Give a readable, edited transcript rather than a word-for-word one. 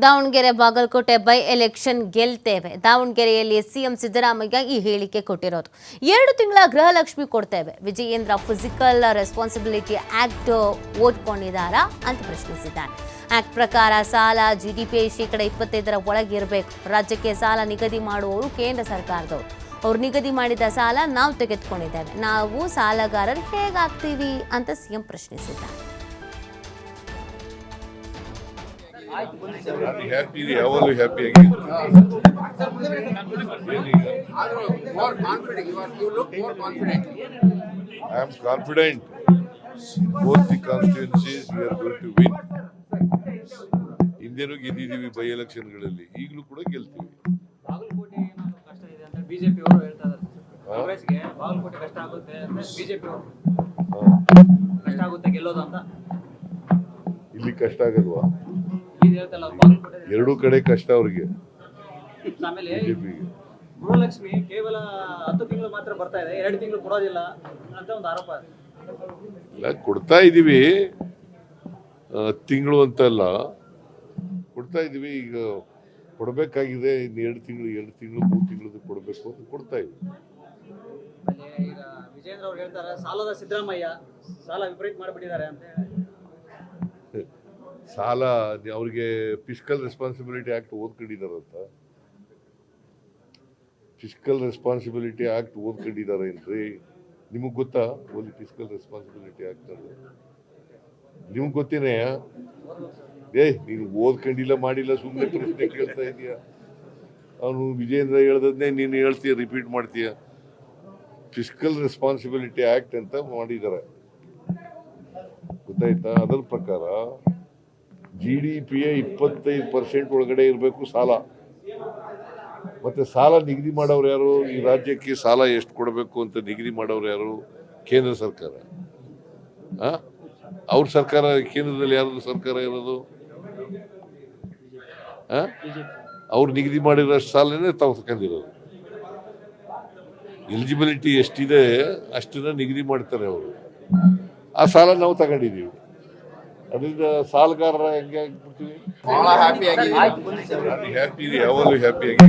Davanagere Bagalkote by election ಗೆಲ್ತೇವೆ. ದಾವಣಗೆರೆಯಲ್ಲಿ CM Siddaramaiah ಈ ಹೇಳಿಕೆ ಕೊಟ್ಟಿರೋದು. 2 ತಿಂಗಳ ಗೃಹಲಕ್ಷ್ಮಿ ಕೊಡ್ತೇವೆ. ವಿಜಯೇಂದ್ರ ಫಿಸಿಕಲ್ ರೆಸ್ಪಾನ್ಸಿಬಿಲಿಟಿ ಆಕ್ಟ್ ಓದ್ಕೊಂಡಿದ್ದಾರಾ ಅಂತ ಪ್ರಶ್ನಿಸಿದ್ದಾರೆ. ಆಕ್ಟ್ ಪ್ರಕಾರ ಸಾಲ ಜಿಡಿಪಿ ಶೇಕಡ 25ರ ಒಳಗೆ ಇರಬೇಕು. ರಾಜ್ಯಕ್ಕೆ ಸಾಲ ನಿಗದಿ ಮಾಡುವವರು ಕೇಂದ್ರ ಸರ್ಕಾರದವರು. ಅವ್ರು ನಿಗದಿ ಮಾಡಿದ ಸಾಲ ನಾವು ತೆಗೆದುಕೊಂಡಿದ್ದೇವೆ. ನಾವು ಸಾಲಗಾರರು ಹೇಗಾಗ್ತೀವಿ ಅಂತ ಸಿಎಂ ಪ್ರಶ್ನಿಸಿದ್ದಾರೆ. happy ಯಾವಾಗಲೂ ಹ್ಯಾಪಿ ಆಗಿ I am confident both the constituencies we are going to win. ಹಿಂದೆನೂ ಗೆದ್ದಿದ್ದೀವಿ ಬೈ ಎಲೆಕ್ಷನ್ಗಳಲ್ಲಿ, ಈಗಲೂ ಕೂಡ ಗೆಲ್ತೀವಿ. ಬಾಗಲಕೋಟೆ ಕಷ್ಟ ಇದೆ ಅಂತ ಬಿಜೆಪಿ ಅವರು ಹೇಳ್ತಾ ಇದ್ದಾರೆ. ಕಾಂಗ್ರೆಸ್ಗೆ ಬಾಗಲಕೋಟೆ ಕಷ್ಟ ಆಗುತ್ತೆ ಅಂತ ಬಿಜೆಪಿ ಅವರು ಕಷ್ಟ ಆಗುತ್ತೆ ಗೆಲ್ಲೋದು ಅಂತ. ಇಲ್ಲಿ ಕಷ್ಟ ಆಗಲ್ವಾ? ಎರಡೂ ಕಡೆ ಕಷ್ಟ ಅವ್ರಿಗೆ. ಆಮೇಲೆ ಗೃಹಲಕ್ಷ್ಮಿ ಕೇವಲ 10 ತಿಂಗಳು ಮಾತ್ರ ಬರ್ತಾ ಇದೆ, 2 ತಿಂಗಳು ಕೊಡೋದಿಲ್ಲ ಅಂತ ಒಂದು ಆರೋಪ. ಇಲ್ಲ, ಕೊಡ್ತಾ ಇದೀವಿ, 10 ತಿಂಗಳು ಅಂತಲ್ಲ, ಕೊಡ್ತಾ ಇದೀವಿ. ಈಗ ಕೊಡಬೇಕಾಗಿದೆ, ಇನ್ನು 2 ತಿಂಗಳು 3 ತಿಂಗಳದ್ದು ಕೊಡಬೇಕು ಅಂತ ಕೊಡ್ತಾ ಇದೀವಿ. ಈಗ ವಿಜಯೇಂದ್ರ ಅವ್ರು ಹೇಳ್ತಾರೆ ಸಾಲದ ಸಿದ್ದರಾಮಯ್ಯ ಸಾಲ ವಿಪರೀತ ಮಾಡಿಬಿಟ್ಟಿದ್ದಾರೆ ಅಂತ. ಸಾಲ ಅವ್ರಿಗೆ ಫಿಸ್ಕಲ್ ರೆಸ್ಪಾನ್ಸಿಬಿಲಿಟಿ ಆಕ್ಟ್ ಓದ್ಕೊಂಡಿದಾರಂತ. ಫಿಸ್ಕಲ್ ರೆಸ್ಪಾನ್ಸಿಬಿಲಿಟಿ ಆಕ್ಟ್ ಓದ್ಕೊಂಡಿದ್ದಾರೆ ಏನ್ರಿ? ನಿಮಗ್ ಗೊತ್ತಾ? ಓದಿ ಫಿಸ್ಕಲ್ ರೆಸ್ಪಾನ್ಸಿಬಿಲಿಟಿ ಆಕ್ಟ್ ಅಂದ್ರೆ ನಿಮ್ಗೆ ಗೊತ್ತೇನೆ? ನೀನು ಓದ್ಕೊಂಡಿಲ್ಲ ಮಾಡಿಲ್ಲ, ಸುಮ್ಮನೆ ಪ್ರಶ್ನೆ ಕೇಳ್ತಾ ಇದೀಯ. ಅವನು ವಿಜಯೇಂದ್ರ ಹೇಳ್ದನ್ನೇ ನೀನು ಹೇಳ್ತೀಯ, ರಿಪೀಟ್ ಮಾಡ್ತೀಯ. ಫಿಸ್ಕಲ್ ರೆಸ್ಪಾನ್ಸಿಬಿಲಿಟಿ ಆಕ್ಟ್ ಅಂತ ಮಾಡಿದ್ದಾರೆ, ಗೊತ್ತಾಯ್ತಾ? ಅದರ ಪ್ರಕಾರ GDPಯ 25% ಒಳಗಡೆ ಇರಬೇಕು ಸಾಲ. ಮತ್ತೆ ಸಾಲ ನಿಗದಿ ಮಾಡೋರು ಯಾರು? ಈ ರಾಜ್ಯಕ್ಕೆ ಸಾಲ ಎಷ್ಟು ಕೊಡಬೇಕು ಅಂತ ನಿಗದಿ ಮಾಡೋರು ಯಾರು? ಕೇಂದ್ರ ಸರ್ಕಾರ. ಅವ್ರ ಸರ್ಕಾರ, ಕೇಂದ್ರದಲ್ಲಿ ಯಾರು ಸರ್ಕಾರ ಇರೋದು? ಅವ್ರು ನಿಗದಿ ಮಾಡಿರೋಷ್ಟು ಸಾಲನೇ ತಾವು ತಗೊಂಡಿರೋದು. ಎಲಿಜಿಬಿಲಿಟಿ ಎಷ್ಟಿದೆ ಅಷ್ಟನ್ನ ನಿಗದಿ ಮಾಡ್ತಾರೆ ಅವರು. ಆ ಸಾಲ ನಾವು ತಗೊಂಡಿದ್ದೀವಿ. ಅದರಿಂದ ಸಾಲಗಾರರ ಹೆಂಗೆ ಆಗ್ಬಿಡ್ತೀವಿ? ಬಹಳ ಹ್ಯಾಪಿ ಆಗಿ ಯಾವಾಗಲೂ ಹ್ಯಾಪಿ ಆಗಿ